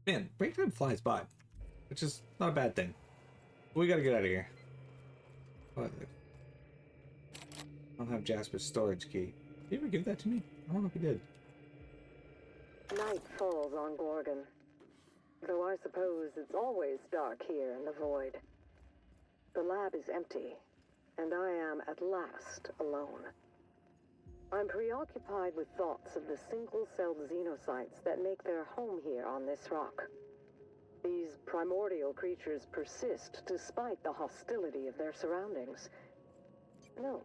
Man, break time flies by, which is not a bad thing. We gotta get out of here. What? I don't have Jasper's storage key. Did you ever give that to me? I don't know if you did. Night falls on Gorgon. Though I suppose it's always dark here in the void. The lab is empty, and I am at last alone. I'm preoccupied with thoughts of the single-celled xenocytes that make their home here on this rock. These primordial creatures persist despite the hostility of their surroundings. No,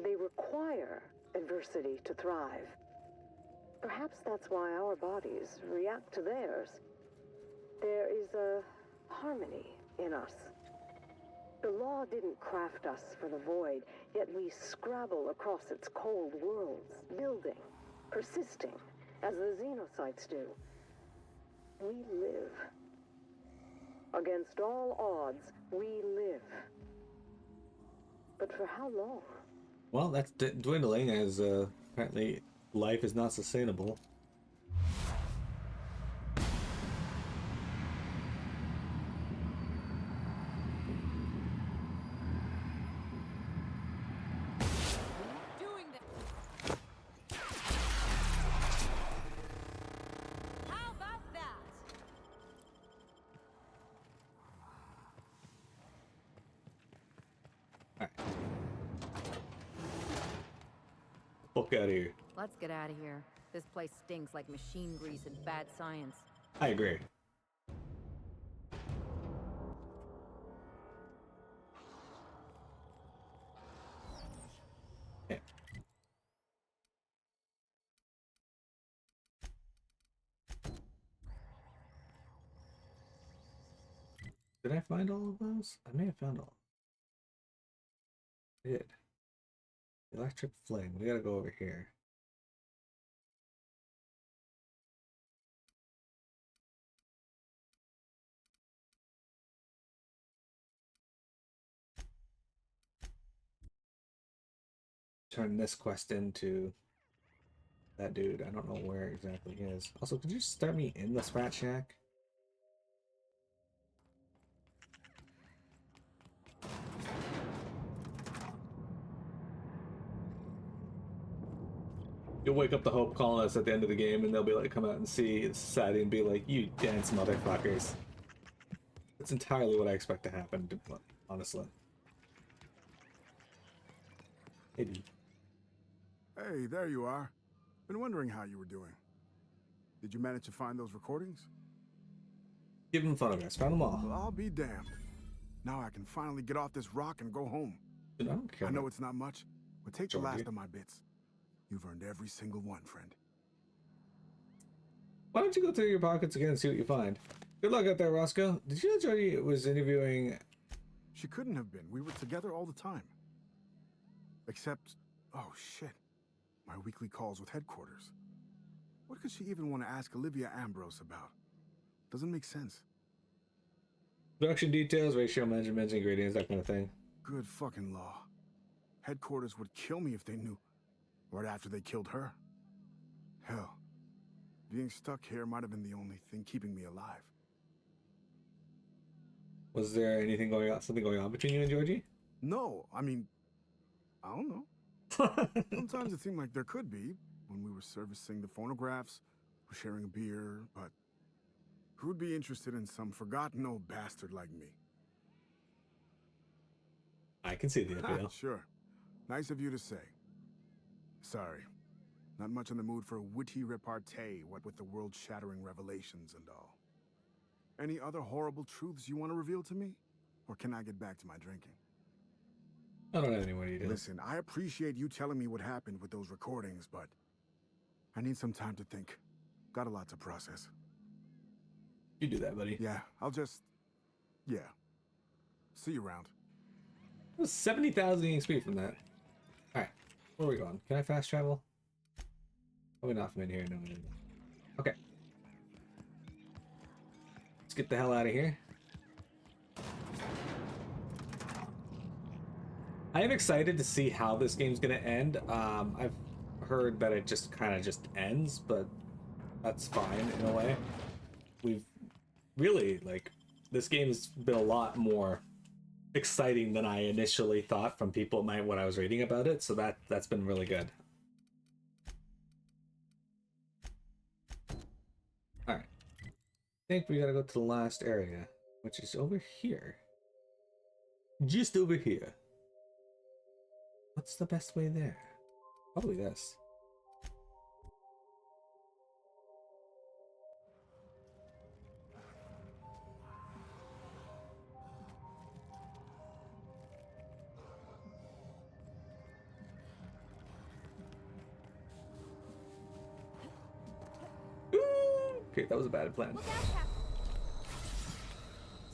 they require adversity to thrive. Perhaps that's why our bodies react to theirs. There is a harmony in us. The law didn't craft us for the void, yet we scrabble across its cold worlds, building, persisting, as the xenocytes do. We live. Against all odds, we live. But for how long? Well, that's dwindling as apparently life is not sustainable. Fuck out of here. Let's get out of here. This place stinks like machine grease and bad science. I agree. Yeah. Did I find all of those? I may have found all. I did. Electric flame. We gotta go over here. Turn this quest into that dude. I don't know where exactly he is. Also, could you start me in the Sprat Shack? You'll wake up the Hope colonists at the end of the game and they'll be like, come out and see society and be like, you dance motherfuckers. That's entirely what I expect to happen, honestly. Hey, dude. Hey, there you are. Been wondering how you were doing. Did you manage to find those recordings? Give them photographs. Found them all. Well, I'll be damned. Now I can finally get off this rock and go home. Dude, I don't care. I know it's not much, but take the Georgie. last of my bits. You've earned every single one, friend. Why don't you go through your pockets again and see what you find? Good luck out there, Roscoe. Did you know Jody was interviewing... She couldn't have been. We were together all the time. Except... oh, shit. My weekly calls with headquarters. What could she even want to ask Olivia Ambrose about? Doesn't make sense. Production details, ratio measurements, ingredients, that kind of thing. Good fucking law. Headquarters would kill me if they knew. Right after they killed her. Hell. Being stuck here might have been the only thing keeping me alive. Was there anything going on, something going on between you and Georgie? No, I mean, I don't know. Sometimes it seemed like there could be, when we were servicing the phonographs, or sharing a beer, but who'd be interested in some forgotten old bastard like me? I can see the appeal. Sure. Nice of you to say. Sorry. Not much in the mood for witty repartee, what with the world-shattering revelations and all. Any other horrible truths you want to reveal to me? Or can I get back to my drinking? I don't have any more to do. Listen, I appreciate you telling me what happened with those recordings, but I need some time to think. Got a lot to process. You do that, buddy. Yeah, I'll just... yeah. See you around. It was 70,000 XP from that. Alright, where are we going? Can I fast travel? Probably not from in here, no. Okay. Let's get the hell out of here. I am excited to see how this game's gonna end. I've heard that it just kind of just ends, but that's fine in a way. We've really, like, this game's been a lot more exciting than I initially thought from people when I was reading about it. So that's been really good. All right, I think we gotta go to the last area, which is over here. Just over here. What's the best way there? Probably this. Okay, that was a bad plan. Look out, Cap.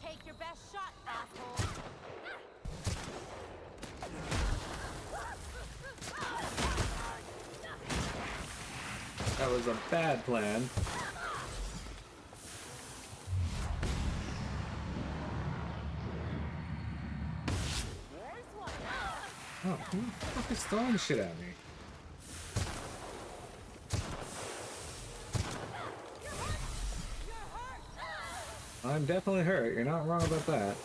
Take your best shot, asshole. That was a bad plan. Oh, who the fuck is throwing shit at me? I'm definitely hurt. You're not wrong about that.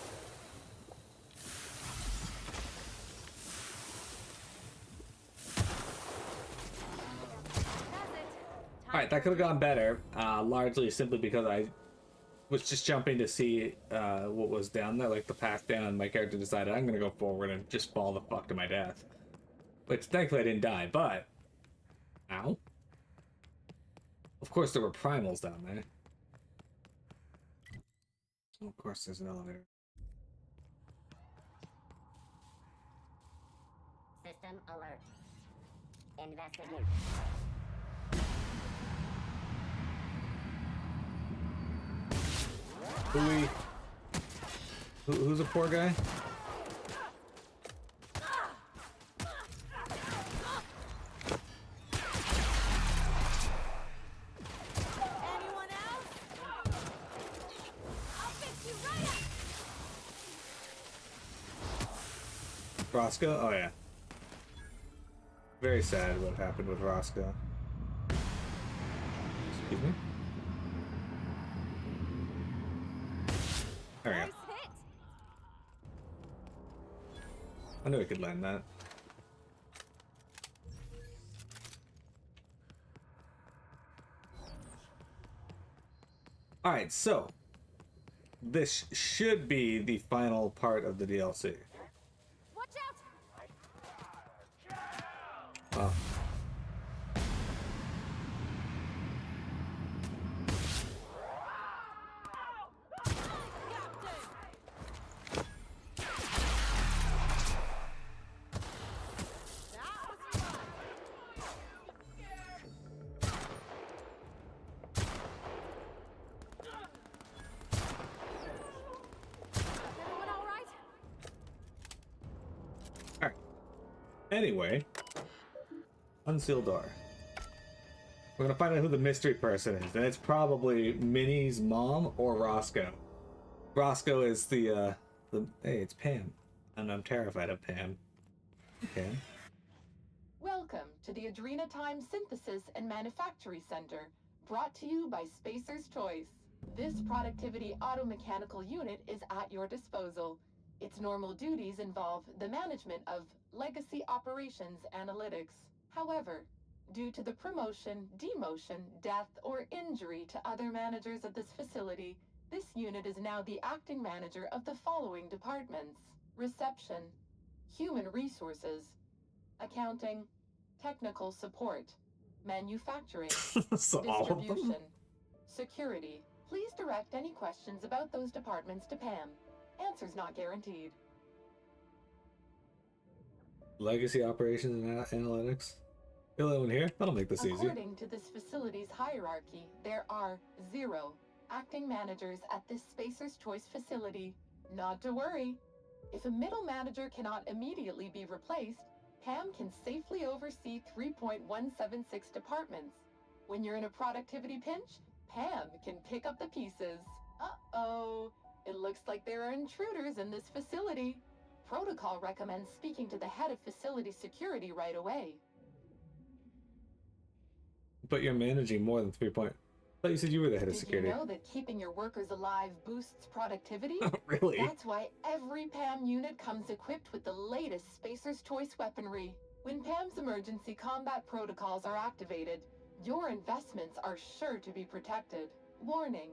Alright, that could have gone better. Largely simply because I was just jumping to see what was down there, like the path down. My character decided I'm going to go forward and just fall the fuck to my death. Which thankfully I didn't die, but... Ow. Of course there were primals down there. Of course there's an elevator. System alert. Investigate. Who's a poor guy? Anyone else? I'll fix you right up. Roscoe? Oh yeah. Very sad what happened with Roscoe. Excuse me? There we go. Nice hit. I knew I could land that. Alright, so this should be the final part of the DLC. Watch out. Oh. Everyone all right? Alright. Anyway, unsealed door. We're gonna find out who the mystery person is, and it's probably Minnie's mom or Roscoe. Roscoe is the hey, it's Pam, and I'm terrified of Pam. Okay. Welcome to the Adrena Time Synthesis and Manufactory Center, brought to you by Spacer's Choice. This productivity automechanical unit is at your disposal. Its normal duties involve the management of legacy operations analytics. However, due to the promotion, demotion, death, or injury to other managers of this facility, this unit is now the acting manager of the following departments: reception, human resources, accounting, technical support, manufacturing, So all of them? distribution, security. Please direct any questions about those departments to Pam. Answers not guaranteed. Legacy operations and analytics. Feel that one here? That'll make this easy. According to this facility's hierarchy, there are 0 acting managers at this Spacer's Choice facility. Not to worry. If a middle manager cannot immediately be replaced, Pam can safely oversee 3.176 departments. When you're in a productivity pinch, Pam can pick up the pieces. Uh-oh. It looks like there are intruders in this facility. Protocol recommends speaking to the head of facility security right away. But you're managing more than 3 point. thought you said you were the head of Did security. you know that keeping your workers alive boosts productivity? Really? That's why every PAM unit comes equipped with the latest Spacer's Choice weaponry. When PAM's emergency combat protocols are activated, your investments are sure to be protected. Warning: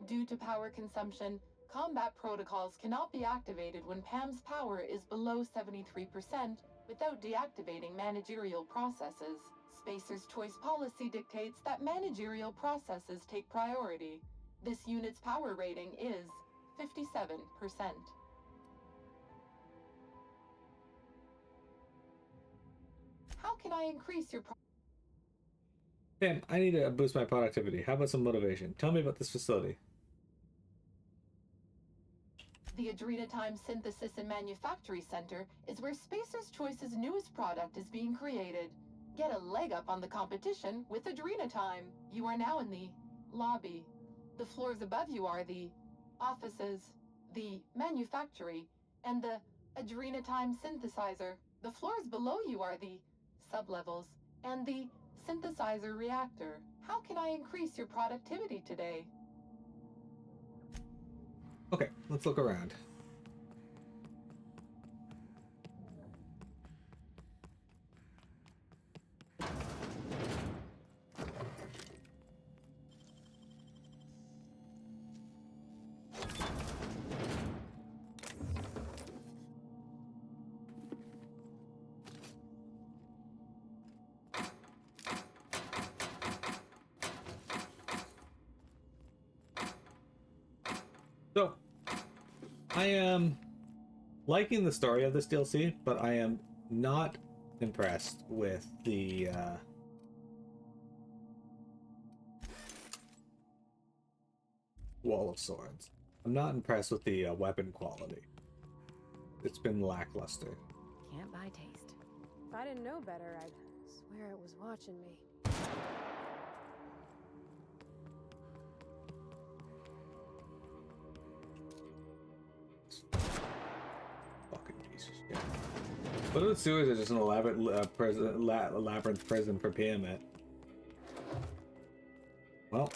due to power consumption, combat protocols cannot be activated when PAM's power is below 73% without deactivating managerial processes. Spacer's Choice policy dictates that managerial processes take priority. This unit's power rating is 57%. How can I increase your Pam, I need to boost my productivity. How about some motivation? Tell me about this facility. The Adrenatime Synthesis and Manufactory Center is where Spacer's Choice's newest product is being created. Get a leg up on the competition with Adrenatime. You are now in the lobby. The floors above you are the offices, the manufactory, and the Adrenatime synthesizer. The floors below you are the sublevels and the synthesizer reactor. How can I increase your productivity today? Okay, let's look around. So, I am liking the story of this DLC, but I am not impressed with the Wall of Swords. I'm not impressed with the weapon quality. It's been lackluster. Can't buy taste. If I didn't know better, I'd swear it was watching me. Fucking piece of shit. What if the sewers are just an elaborate labyrinth prison for Tiamat? Well,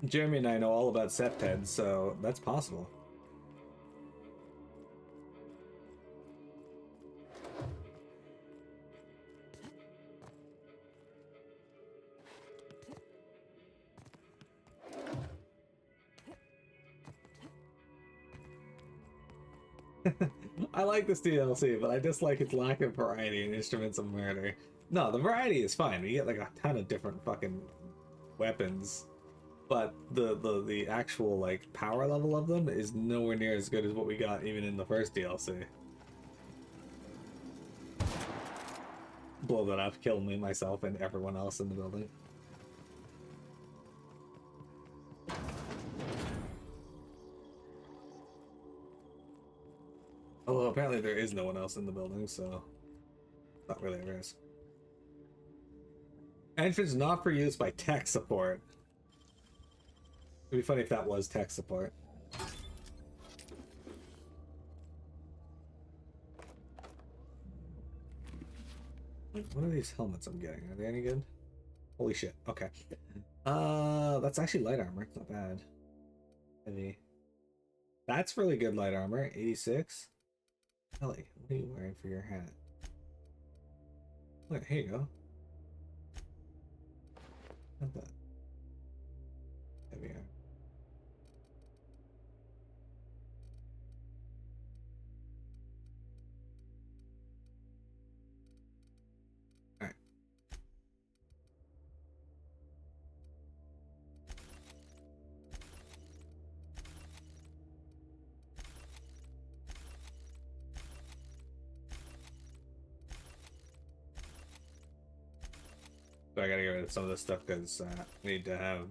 Jeremy and I know all about septheads, so that's possible. I like this DLC, but I dislike its lack of variety in Instruments of Murder. No, the variety is fine. We get like a ton of different fucking weapons, but the actual like power level of them is nowhere near as good as what we got even in the first DLC. Blow that up, kill me, myself, and everyone else in the building. Although apparently there is no one else in the building, so not really a risk. Entrance not for use by tech support. It'd be funny if that was tech support. What are these helmets I'm getting? Are they any good? Holy shit. Okay. That's actually light armor. It's not bad. Heavy. That's really good light armor. 86. Ellie, what are you wearing for your hat? Look, here you go. Not that. Heavy armor. Alright. So I gotta get rid of some of this stuff because I need to have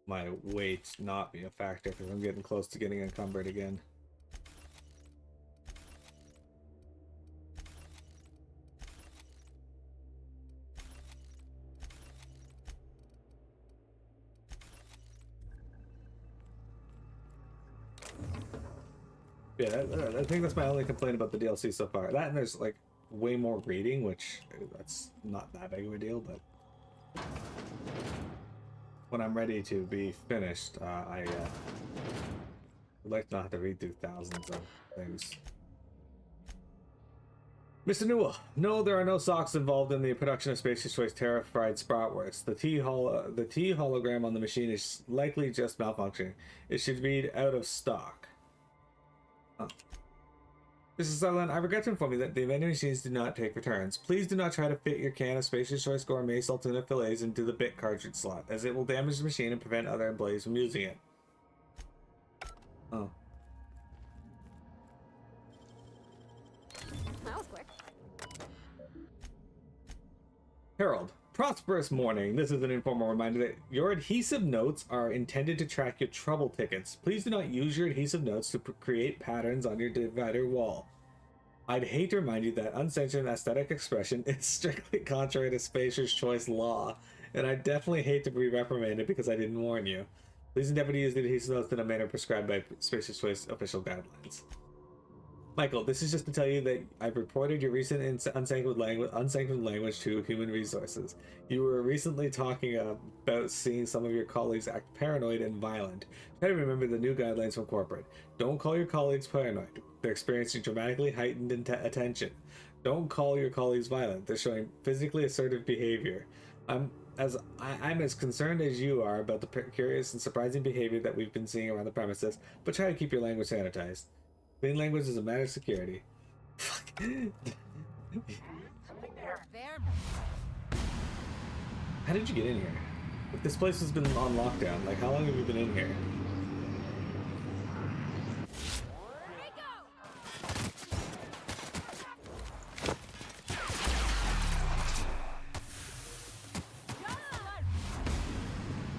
my weight not be a factor because I'm getting close to getting encumbered again. Yeah, I think that's my only complaint about the DLC so far. That and there's like way more reading, which that's not that big of a deal, but when I'm ready to be finished, I would like not to read through thousands of things. Mr. Newell, no, there are no socks involved in the production of Spacer's Choice Terra-Fried Spratwurst. The T hologram on the machine is likely just malfunctioning. It should read out of stock. Oh. Mrs. Sutherland, I regret to inform you that the vending machines do not take returns. Please do not try to fit your can of Spacer's Choice Gourmet Saltuna fillets into the bit cartridge slot, as it will damage the machine and prevent other employees from using it. Oh. That was quick. Harold, prosperous morning. This is an informal reminder that your adhesive notes are intended to track your trouble tickets. Please do not use your adhesive notes to create patterns on your divider wall. I'd hate to remind you that uncensored aesthetic expression is strictly contrary to Spacer's Choice law, and I definitely hate to be reprimanded because I didn't warn you. Please endeavor to use the adhesive notes in a manner prescribed by Spacer's Choice official guidelines. Michael, this is just to tell you that I've reported your recent unsanctioned language to Human Resources. You were recently talking about seeing some of your colleagues act paranoid and violent. Try to remember the new guidelines from corporate. Don't call your colleagues paranoid. They're experiencing dramatically heightened attention. Don't call your colleagues violent. They're showing physically assertive behavior. I'm as concerned as you are about the curious and surprising behavior that we've been seeing around the premises, but try to keep your language sanitized. Clean language is a matter of security. Fuck. How did you get in here? If this place has been on lockdown, like how long have you been in here?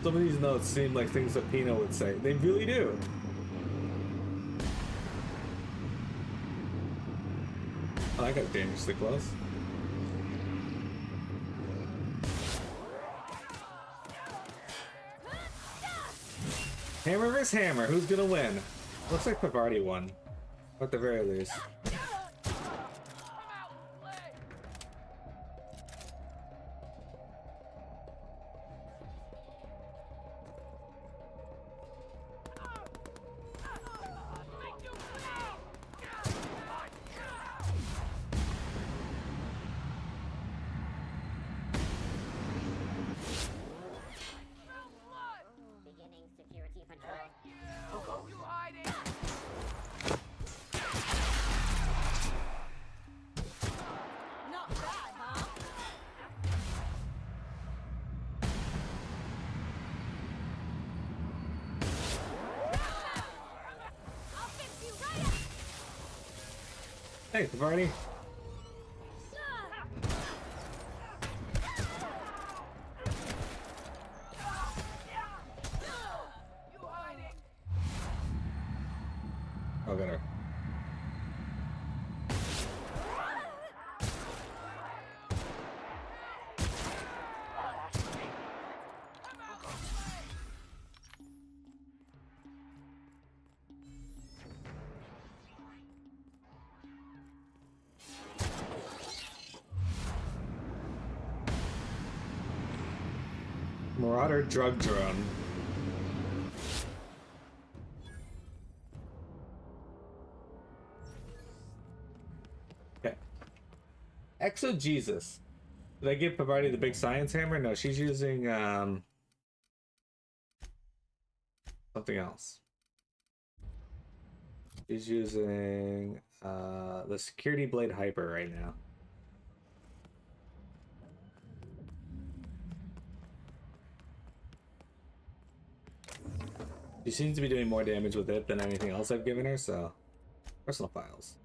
Some of these notes seem like things that Pino would say. They really do. Oh, I got dangerously close. Hammer vs. hammer. Who's gonna win? Looks like Pavardi won. At the very least. Beginning security patrol. Not bad, huh? I'll fix you right up. Hey, Pavardi. Oh, got her. Marauder drug drone. Okay. Exogesis. Did I give Pavardi the big science hammer? No, she's using something else. She's using the security blade hyper right now. She seems to be doing more damage with it than anything else I've given her, so... Personal files.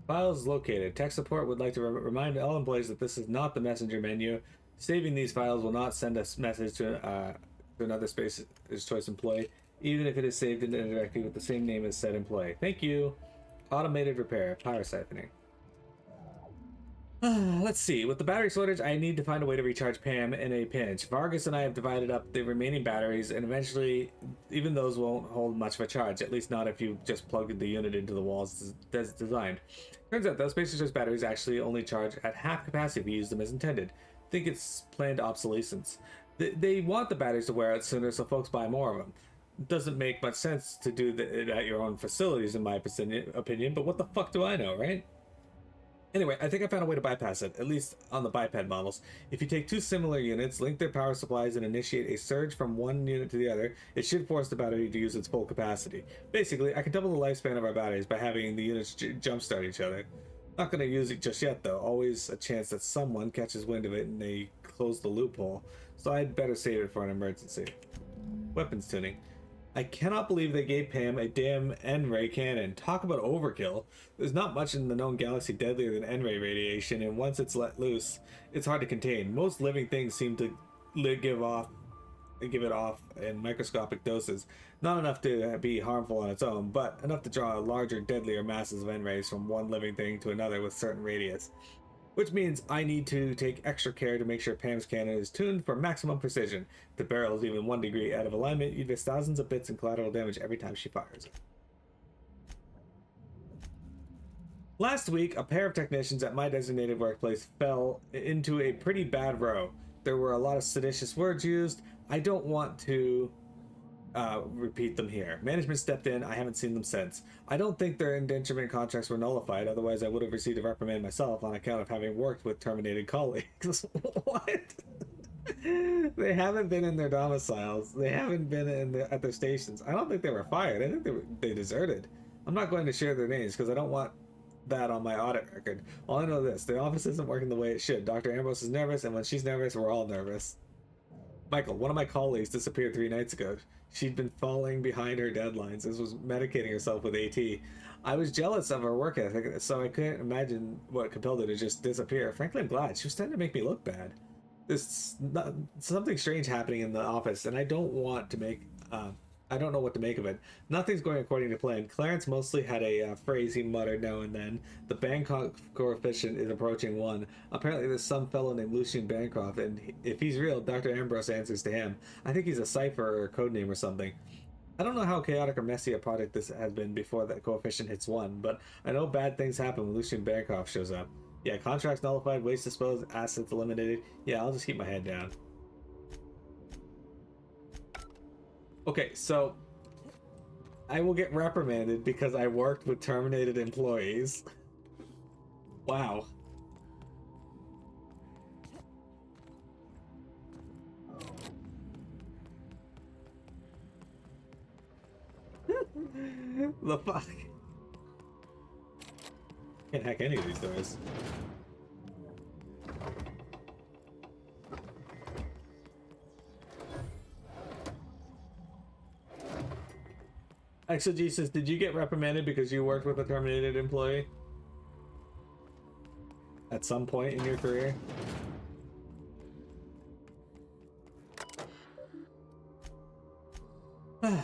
Files located. Tech support would like to remind all employees that this is not the messenger menu. Saving these files will not send a message to another Spacer's Choice employee, even if it is saved indirectly with the same name as said employee. Thank you. Automated repair. Power siphoning. Let's see. With the battery shortage, I need to find a way to recharge Pam in a pinch. Vargas and I have divided up the remaining batteries, and eventually, even those won't hold much of a charge, at least not if you just plug the unit into the walls as designed. Turns out those Spacer's Choice batteries actually only charge at half capacity if you use them as intended. I think it's planned obsolescence. They want the batteries to wear out sooner, so folks buy more of them. It doesn't make much sense to do it at your own facilities, in my opinion, but what the fuck do I know, right? Anyway, I think I found a way to bypass it, at least on the biped models. If you take two similar units, link their power supplies, and initiate a surge from one unit to the other, it should force the battery to use its full capacity. Basically, I can double the lifespan of our batteries by having the units jumpstart each other. Not going to use it just yet, though. Always a chance that someone catches wind of it and they close the loophole, so I'd better save it for an emergency. Weapons tuning. I cannot believe they gave Pam a damn N-ray cannon. Talk about overkill. There's not much in the known galaxy deadlier than N-ray radiation, and once it's let loose, it's hard to contain. Most living things seem to give it off in microscopic doses. Not enough to be harmful on its own, but enough to draw larger, deadlier masses of N-rays from one living thing to another with certain radius. Which means I need to take extra care to make sure Pam's cannon is tuned for maximum precision. If the barrel is even 1 degree out of alignment, you'd miss thousands of bits and collateral damage every time she fires it. Last week, a pair of technicians at my designated workplace fell into a pretty bad row. There were a lot of seditious words used. I don't want to repeat them here. Management stepped in. I haven't seen them since. I don't think their indenturement contracts were nullified, otherwise I would have received a reprimand myself on account of having worked with terminated colleagues. What? They haven't been in their domiciles. They haven't been at their stations. I don't think they were fired. I think they deserted. I'm not going to share their names because I don't want that on my audit record. All I know is this: the office isn't working the way it should. Dr. Ambrose is nervous, and when she's nervous, we're all nervous. Michael, one of my colleagues, disappeared 3 nights ago. She'd been falling behind her deadlines. This was medicating herself with AT. I was jealous of her work ethic, so I couldn't imagine what compelled her to just disappear. Frankly, I'm glad. She was starting to make me look bad. There's something strange happening in the office, and I don't want to make... I don't know what to make of it. Nothing's going according to plan. Clarence mostly had a phrase he muttered now and then. The Bancroft coefficient is approaching 1. Apparently there's some fellow named Lucian Bancroft, and if he's real, Dr. Ambrose answers to him. I think he's a cipher or a codename or something. I don't know how chaotic or messy a project this has been before that coefficient hits 1, but I know bad things happen when Lucian Bancroft shows up. Yeah, contracts nullified, waste disposed, assets eliminated. Yeah, I'll just keep my head down. Okay, so I will get reprimanded because I worked with terminated employees. Wow. The fuck? Can't hack any of these doors. Exegesis, did you get reprimanded because you worked with a terminated employee? At some point in your career?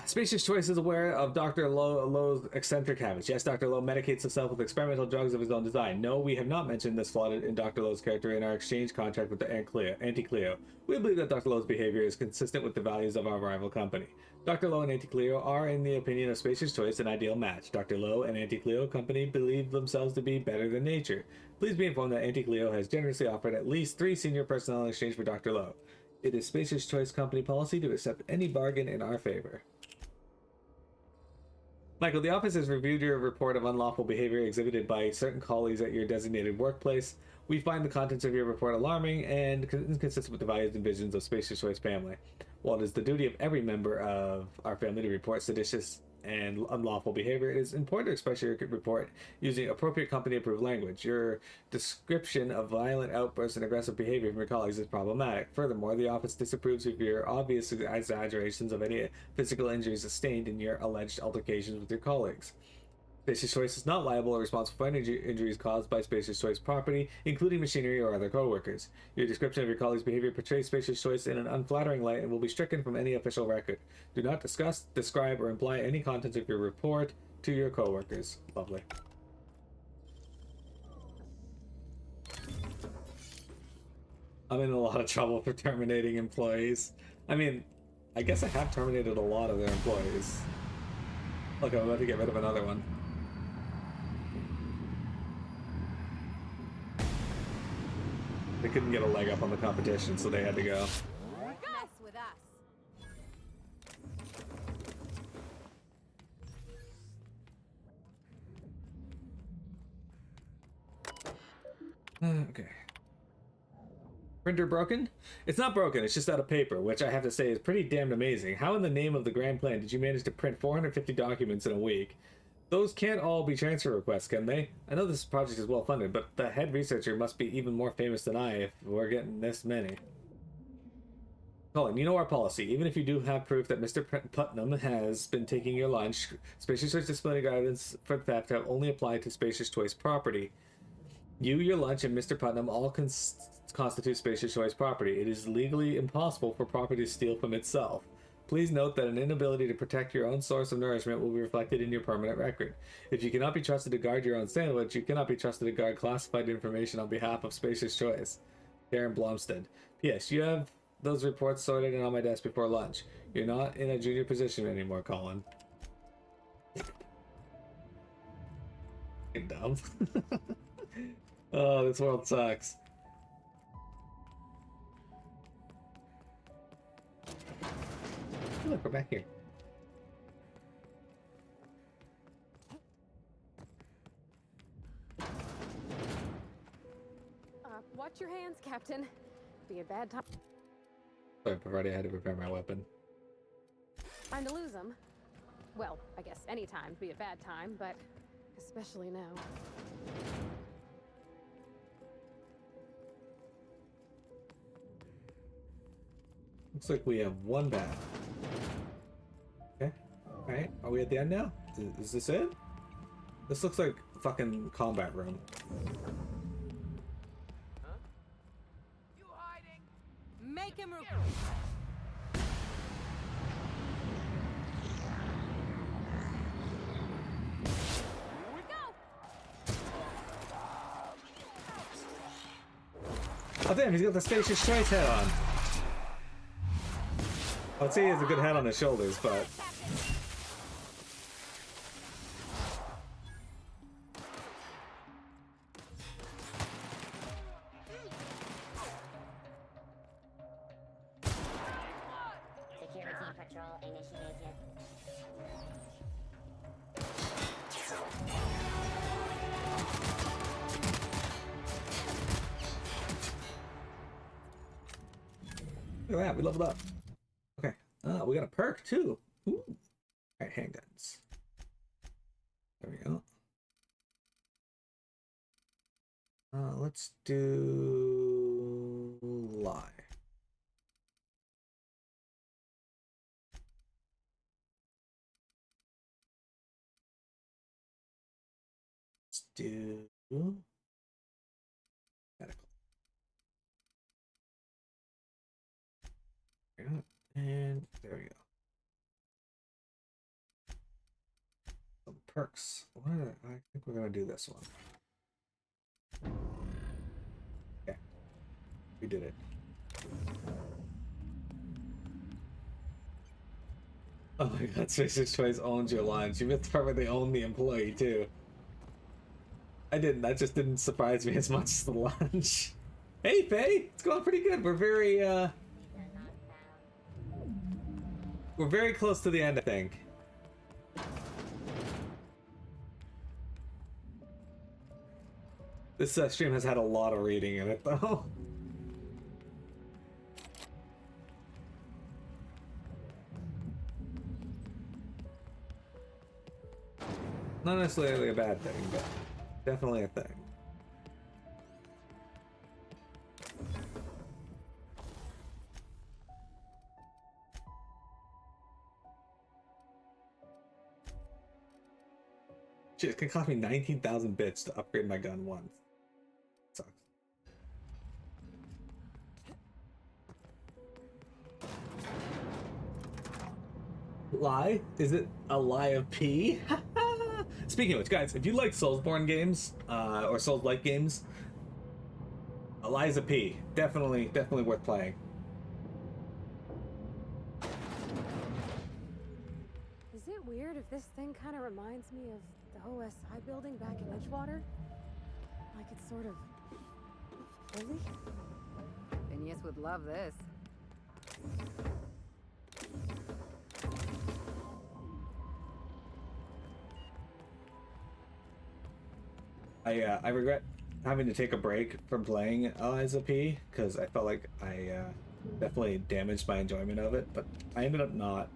Spacious Choice is aware of Dr. Lowe's eccentric habits. Yes, Dr. Lowe medicates himself with experimental drugs of his own design. No, we have not mentioned this flaw in Dr. Lowe's character in our exchange contract with the Anti-Cleo. We believe that Dr. Lowe's behavior is consistent with the values of our rival company. Dr. Lowe and Anti-Cleo are, in the opinion of Spacious Choice, an ideal match. Dr. Lowe and Anti-Cleo company believe themselves to be better than nature. Please be informed that Anti-Cleo has generously offered at least 3 senior personnel in exchange for Dr. Lowe. It is Spacious Choice company policy to accept any bargain in our favor. Michael, the office has reviewed your report of unlawful behavior exhibited by certain colleagues at your designated workplace. We find the contents of your report alarming and inconsistent with the values and visions of Spacious Choice family. While it is the duty of every member of our family to report seditious and unlawful behavior, it is important to express your report using appropriate company-approved language. Your description of violent outbursts and aggressive behavior from your colleagues is problematic. Furthermore, the office disapproves of your obvious exaggerations of any physical injuries sustained in your alleged altercations with your colleagues. Spacious Choice is not liable or responsible for any injuries caused by Spacious Choice property, including machinery or other co-workers. Your description of your colleagues' behavior portrays Spacious Choice in an unflattering light and will be stricken from any official record. Do not discuss, describe, or imply any contents of your report to your co-workers. Lovely. I'm in a lot of trouble for terminating employees. I mean, I guess I have terminated a lot of their employees. Look, I'm about to get rid of another one. They couldn't get a leg up on the competition, so they had to go. Gus! Okay. Printer broken? It's not broken, it's just out of paper, which I have to say is pretty damned amazing. How in the name of the grand plan did you manage to print 450 documents in a week? Those can't all be transfer requests, can they? I know this project is well funded, but the head researcher must be even more famous than I if we're getting this many. Colin, you know our policy. Even if you do have proof that Mr. Putnam has been taking your lunch, Spacious Choice disciplinary guidance for theft have only applied to Spacious Choice property. You, your lunch, and Mr. Putnam all constitute Spacious Choice property. It is legally impossible for property to steal from itself. Please note that an inability to protect your own source of nourishment will be reflected in your permanent record. If you cannot be trusted to guard your own sandwich, you cannot be trusted to guard classified information on behalf of Spacious Choice. Karen Blomstead. P.S. You have those reports sorted and on my desk before lunch. You're not in a junior position anymore, Colin. Fucking dumb. Oh, this world sucks. Look, we're back here. Watch your hands, Captain. Be a bad time. Sorry, provided I had to repair my weapon. Time to lose them. Well, I guess any time be a bad time, but especially now. Looks like we have one bath. Okay. Alright, are we at the end now? Is this it? This looks like a fucking combat room. Make him. Oh damn, he's got the Spacious Choice head on. I'd say he has a good head on his shoulders, but... Security patrol initiated. Look at that, we leveled up. Okay, we got a perk too. Ooh. Alright, handguns. There we go. Let's do lie. Let's do medical. Yeah, and there we go. Some perks. What are they? I think we're gonna do this one. Okay, we did it. Oh my god, Spacious Choice owns your lunch. You missed the part where they own the employee too. I didn't. That just didn't surprise me as much as the lunch. Hey, Faye, it's going pretty good. We're very close to the end, I think. This stream has had a lot of reading in it, though. Not necessarily a bad thing, but definitely a thing. Shit, it's gonna cost me 19,000 bits to upgrade my gun once. Sucks. Lie? Is it a lie of P? Speaking of which, guys, if you like Soulsborne games, or Souls-like games, Lies of P. Definitely worth playing. Is it weird if this thing kind of reminds me of the OSI building back in Edgewater? Like it's sort of holy? Phineas would love this. I regret having to take a break from playing Lies of P because I felt like I definitely damaged my enjoyment of it, but I ended up not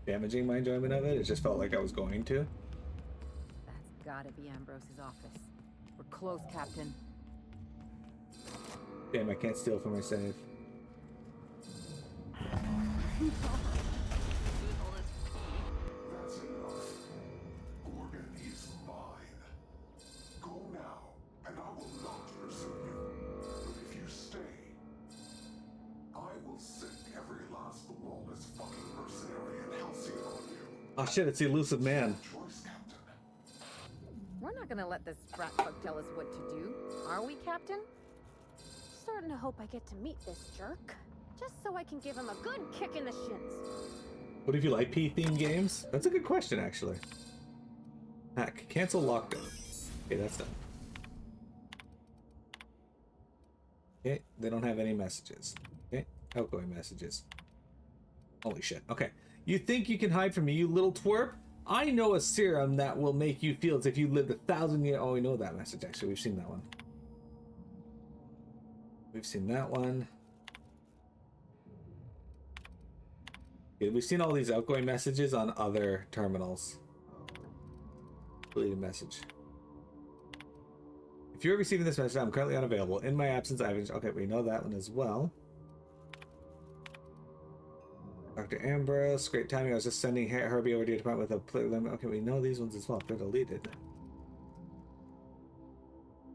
damaging my enjoyment of it. It just felt like I was going to. That's gotta be Ambrose's office. We're close, Captain. Damn, I can't steal from my save. That's enough. Gorgon is mine. Go now, and I will not pursue you. But if you stay, I will sink every last lawless fucking mercenary in Halcyon on you. Oh shit, it's the elusive man. Choice, Captain. We're not gonna let this sprat fuck tell us what to do, are we, Captain? Starting to hope I get to meet this jerk, just so I can give him a good kick in the shins. What if you like P-themed games? That's a good question, actually. Hack, cancel lockdown. Okay, that's done. Okay, they don't have any messages. Okay, outgoing messages. Holy shit. Okay, you think you can hide from me, you little twerp? I know a serum that will make you feel as if you lived 1,000 years. Oh, we know that message, actually. We've seen that one. We've seen that one. Yeah, we've seen all these outgoing messages on other terminals. Deleted message. If you're receiving this message, I'm currently unavailable. In my absence, I've... Okay, we know that one as well. Dr. Ambrose, great timing. I was just sending Herbie over to your department with a player limit. Okay, we know these ones as well. They're deleted.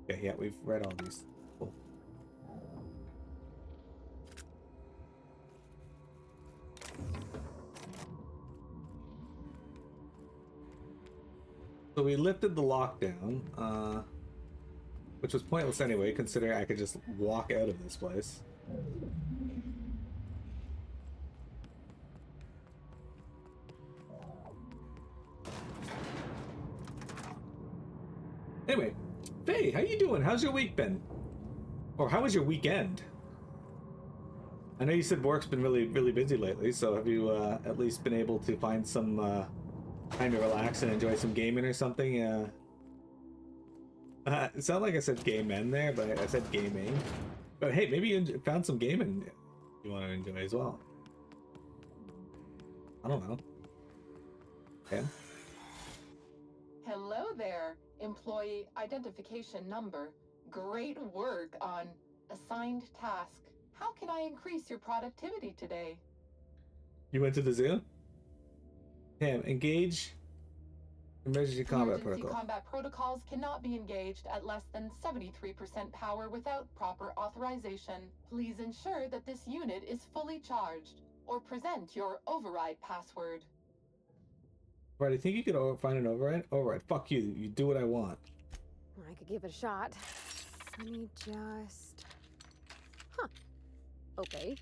Okay, yeah, we've read all these. Cool. So we lifted the lockdown, which was pointless anyway, considering I could just walk out of this place. Anyway, Faye, how you doing? How's your week been? Or how was your weekend? I know you said work's been really busy lately, so have you at least been able to find some time to relax and enjoy some gaming or something? It sounded like I said game men there, but I said gaming. But hey, maybe you found some gaming you want to enjoy as well. I don't know. Okay. Hello there, employee identification number. Great work on assigned task. How can I increase your productivity today? You went to the zoo? Damn, engage emergency combat protocol. Combat protocols cannot be engaged at less than 73% power without proper authorization. Please ensure that this unit is fully charged, or present your override password. Right, I think you could find an override. Override, fuck you. You do what I want. I could give it a shot. Let me just... Huh. Okay.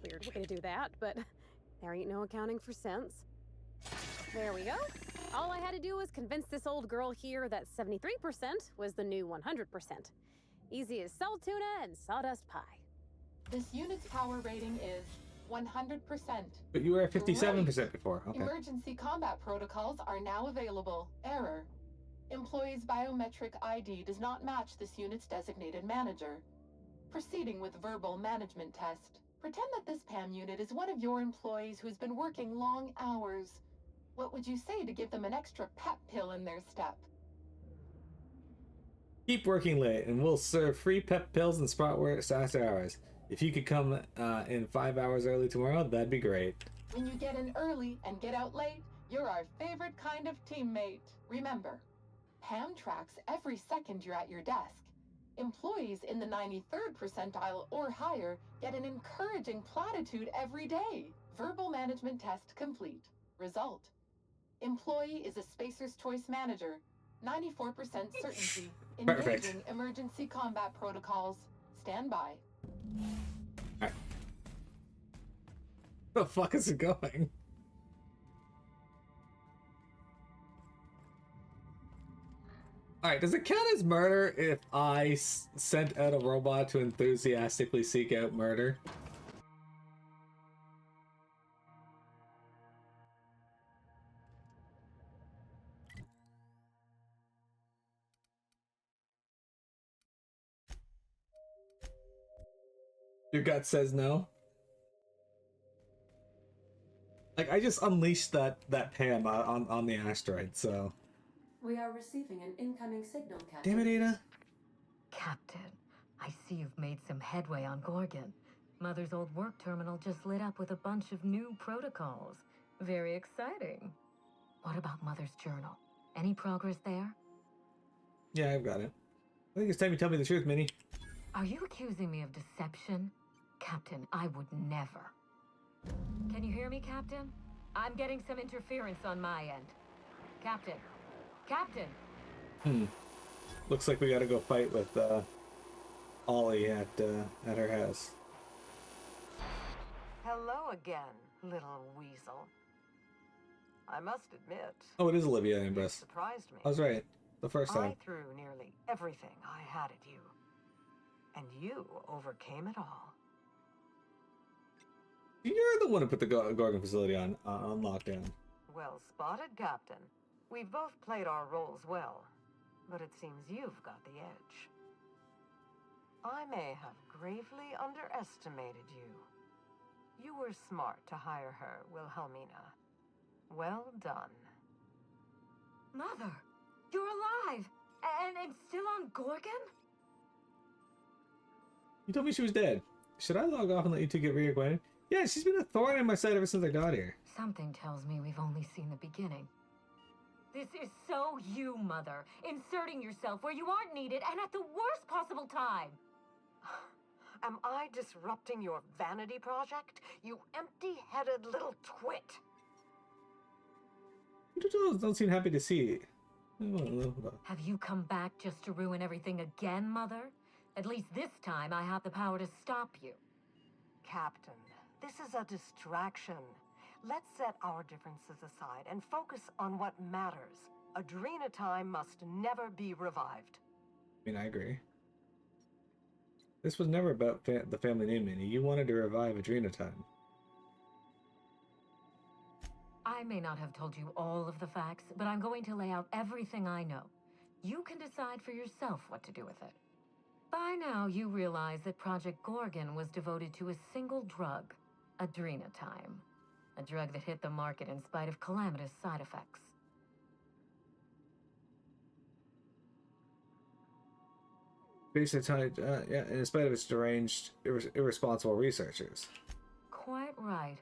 Weird way to do that, but there ain't no accounting for sense. There we go. All I had to do was convince this old girl here that 73% was the new 100%. Easy as salt tuna and sawdust pie. This unit's power rating is 100%. But you were at 57% before. Okay. Emergency combat protocols are now available. Error. Employee's biometric ID does not match this unit's designated manager. Proceeding with verbal management test. Pretend that this PAM unit is one of your employees who's been working long hours. What would you say to give them an extra pep pill in their step? Keep working late, and we'll serve free pep pills and stash hours. If you could come in 5 hours early tomorrow, that'd be great. When you get in early and get out late, you're our favorite kind of teammate. Remember, PAM tracks every second you're at your desk. Employees in the 93rd percentile or higher get an encouraging platitude every day. Verbal management test complete. Result. Employee is a Spacer's Choice manager. 94% certainty. Perfect. Engaging emergency combat protocols. Stand by. Alright. Where the fuck is it going? Alright, does it count as murder if I sent out a robot to enthusiastically seek out murder? Your gut says no. Like I just unleashed that Pam on the asteroid, so. We are receiving an incoming signal, Captain. Damn it, Ada. Captain, I see you've made some headway on Gorgon. Mother's old work terminal just lit up with a bunch of new protocols. Very exciting. What about Mother's journal? Any progress there? Yeah, I've got it. I think it's time you tell me the truth, Minnie. Are you accusing me of deception? Captain, I would never. Can you hear me, Captain? I'm getting some interference on my end. Captain! Captain! Looks like we gotta go fight with Ollie at her house. Hello again, little weasel. I must admit, Oh, it is Olivia you Ambrose. surprised me. I was right the first I time. threw nearly everything I had at you, and you overcame it all. You're the one who put the Gorgon facility on lockdown. Well spotted, Captain. We've both played our roles well, but it seems you've got the edge. I may have gravely underestimated you. You were smart to hire her, Wilhelmina. Well done. Mother! You're alive! And still on Gorgon? You told me she was dead. Should I log off and let you two get reacquainted? Yeah, she's been a thorn in my side ever since I got here. Something tells me we've only seen the beginning. This is so you, Mother. Inserting yourself where you aren't needed and at the worst possible time. Am I disrupting your vanity project? You empty-headed little twit! You don't seem happy to see. Have you come back just to ruin everything again, Mother? At least this time I have the power to stop you. Captain, this is a distraction. Let's set our differences aside and focus on what matters. Adrena Time must never be revived. I mean, I agree. This was never about the family name, Minnie. You wanted to revive Adrena Time. I may not have told you all of the facts, but I'm going to lay out everything I know. You can decide for yourself what to do with it. By now, you realize that Project Gorgon was devoted to a single drug, Adrena Time. A drug that hit the market in spite of calamitous side effects. Basically, yeah, in spite of its deranged, irresponsible researchers. Quite right.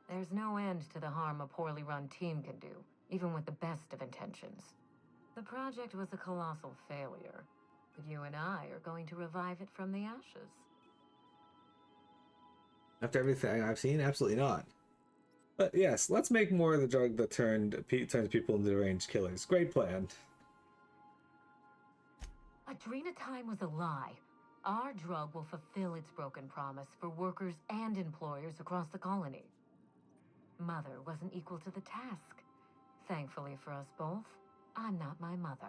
There's no end to the harm a poorly run team can do, even with the best of intentions. The project was a colossal failure, but you and I are going to revive it from the ashes. After everything I've seen, absolutely not. But yes, let's make more of the drug that turns people into deranged killers. Great plan. Adrena Time was a lie. Our drug will fulfill its broken promise for workers and employers across the colony. Mother wasn't equal to the task. Thankfully for us both, I'm not my mother.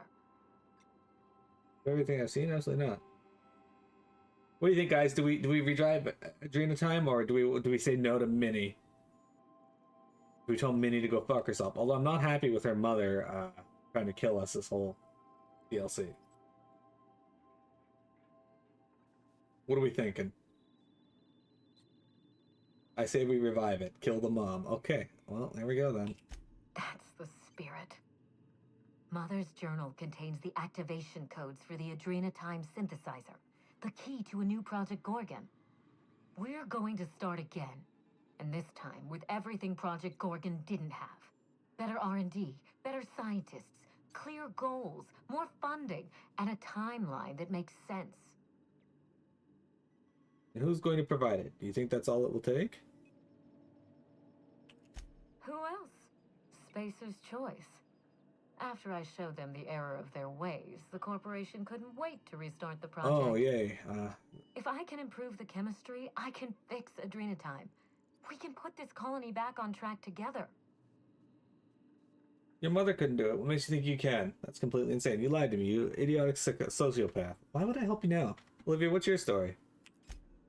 Everything I've seen, absolutely not. What do you think, guys? Do we revive Adrena Time, or do we say no to Minnie? Do we tell Minnie to go fuck herself? Although I'm not happy with her mother trying to kill us this whole DLC. What are we thinking? I say we revive it. Kill the mom. Okay. Well, there we go then. That's the spirit. Mother's journal contains the activation codes for the Adrena Time synthesizer, the key to a new Project Gorgon. We're going to start again, and this time with everything Project Gorgon didn't have. Better R&D, better scientists, clear goals, more funding, and a timeline that makes sense. And who's going to provide it? Do you think that's all it will take? Who else? Spacer's choice. After I showed them the error of their ways, the corporation couldn't wait to restart the project. Oh, yay. If I can improve the chemistry, I can fix Adrena Time. We can put this colony back on track together. Your mother couldn't do it. What makes you think you can? That's completely insane. You lied to me, you idiotic sociopath. Why would I help you now? Olivia, what's your story?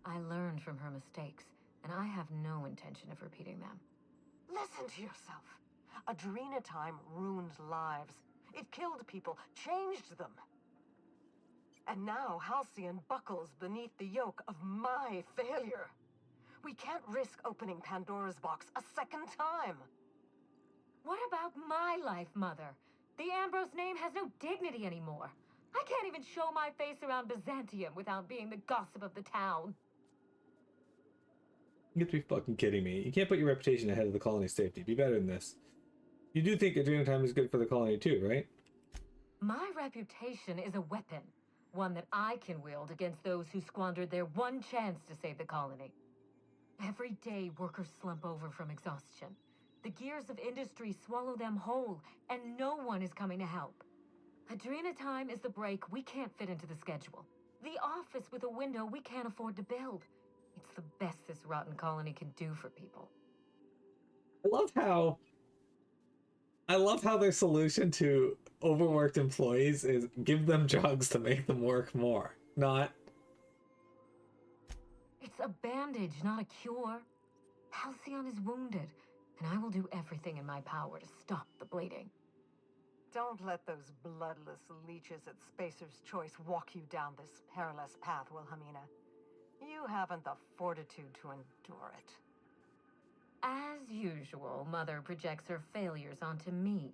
I learned from her mistakes, and I have no intention of repeating them. Listen to yourself. Adrena Time ruined lives. It killed people, changed them. And now Halcyon buckles beneath the yoke of my failure. We can't risk opening Pandora's box a second time. What about my life, Mother? The Ambrose name has no dignity anymore. I can't even show my face around Byzantium without being the gossip of the town. You have to be fucking kidding me. You can't put your reputation ahead of the colony's safety. Be better than this. You do think Adrena time is good for the colony too, right? My reputation is a weapon, one that I can wield against those who squandered their one chance to save the colony. Every day, workers slump over from exhaustion. The gears of industry swallow them whole, and no one is coming to help. Adrena time is the break we can't fit into the schedule. The office with a window we can't afford to build. It's the best this rotten colony can do for people. I love how their solution to overworked employees is give them drugs to make them work more. Not... It's a bandage, not a cure. Halcyon is wounded, and I will do everything in my power to stop the bleeding. Don't let those bloodless leeches at Spacer's Choice walk you down this perilous path, Wilhelmina. You haven't the fortitude to endure it. As usual, Mother projects her failures onto me.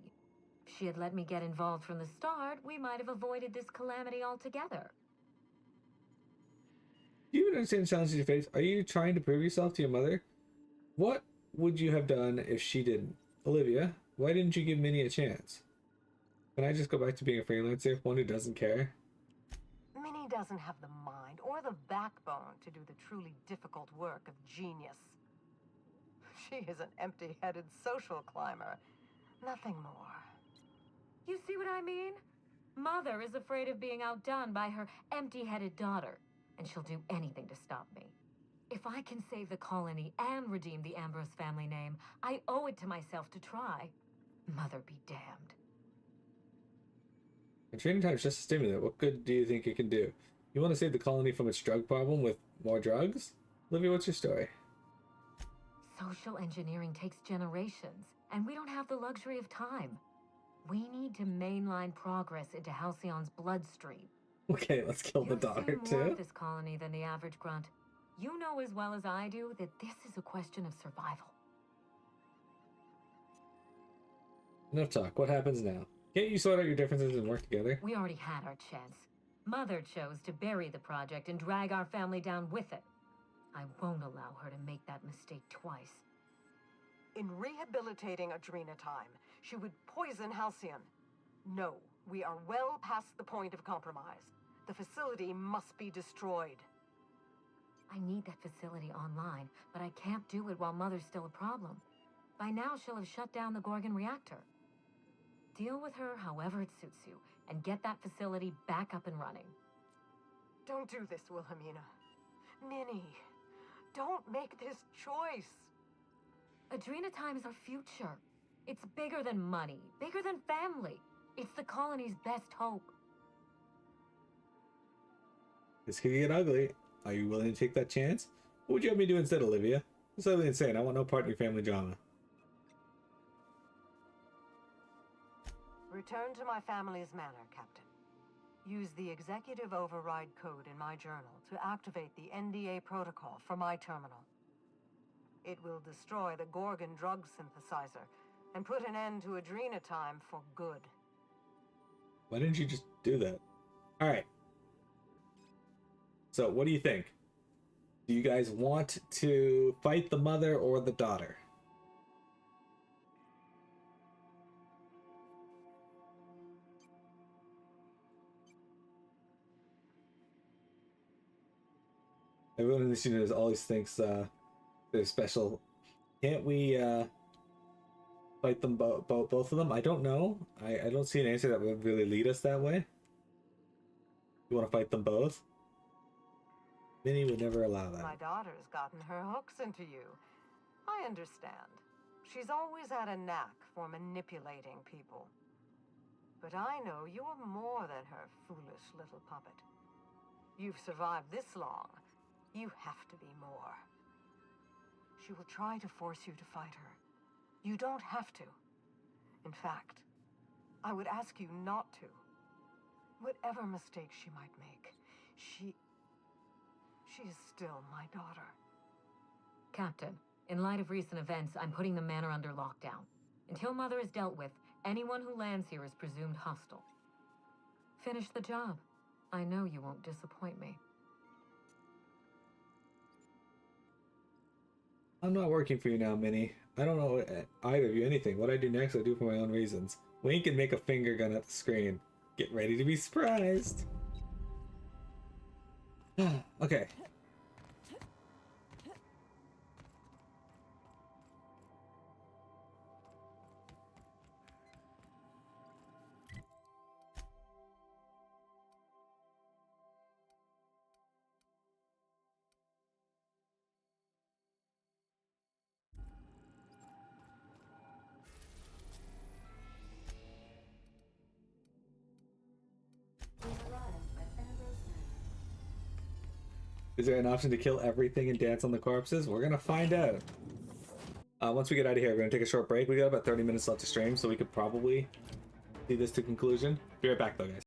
If she had let me get involved from the start, we might have avoided this calamity altogether. Do you understand the challenges you face? Are you trying to prove yourself to your mother? What would you have done if she didn't? Olivia, why didn't you give Minnie a chance? Can I just go back to being a freelancer, one who doesn't care? Minnie doesn't have the mind or the backbone to do the truly difficult work of genius. She is an empty-headed social climber. Nothing more. You see what I mean? Mother is afraid of being outdone by her empty-headed daughter, and she'll do anything to stop me. If I can save the colony and redeem the Ambrose family name, I owe it to myself to try. Mother be damned. Training time is just a stimulant. What good do you think it can do? You want to save the colony from its drug problem with more drugs? Olivia, what's your story? Social engineering takes generations, and we don't have the luxury of time. We need to mainline progress into Halcyon's bloodstream. Okay, let's kill the daughter You've seen more too. of this colony than the average grunt. You know as well as I do that this is a question of survival. Enough talk. What happens now? Can't you sort out your differences and work together? We already had our chance. Mother chose to bury the project and drag our family down with it. I won't allow her to make that mistake twice. In rehabilitating Adrena time, she would poison Halcyon. No, we are well past the point of compromise. The facility must be destroyed. I need that facility online, but I can't do it while Mother's still a problem. By now, she'll have shut down the Gorgon reactor. Deal with her however it suits you, and get that facility back up and running. Don't do this, Wilhelmina. Minnie, don't make this choice. Adrena time is our future. It's bigger than money, bigger than family. It's the colony's best hope. This could get ugly. Are you willing to take that chance? What would you have me do instead, Olivia? It's utterly insane. I want no part in your family drama. Return to my family's manor, Captain. Use the executive override code in my journal to activate the NDA protocol for my terminal. It will destroy the Gorgon drug synthesizer and put an end to Adrena time for good. Why didn't you just do that? Alright. So, what do you think? Do you guys want to fight the mother or the daughter? Everyone in this unit always thinks they're special. Can't we fight them both of them? I don't know. I don't see an answer that would really lead us that way. You want to fight them both? Minnie would never allow that. My daughter's gotten her hooks into you. I understand. She's always had a knack for manipulating people. But I know you're more than her foolish little puppet. You've survived this long. You have to be more. She will try to force you to fight her. You don't have to. In fact, I would ask you not to. Whatever mistakes she might make, she is still my daughter. Captain, in light of recent events, I'm putting the manor under lockdown. Until Mother is dealt with, anyone who lands here is presumed hostile. Finish the job. I know you won't disappoint me. I'm not working for you now, Minnie. I don't know either of you anything. What I do next, I do for my own reasons. Wink and make a finger gun at the screen. Get ready to be surprised. Okay. We have arrived at Ambrose Manor. Is there an option to kill everything and dance on the corpses? We're gonna find out. Once we get out of here, we're gonna take a short break. We got about 30 minutes left to stream, so we could probably see this to conclusion. Be right back though, guys.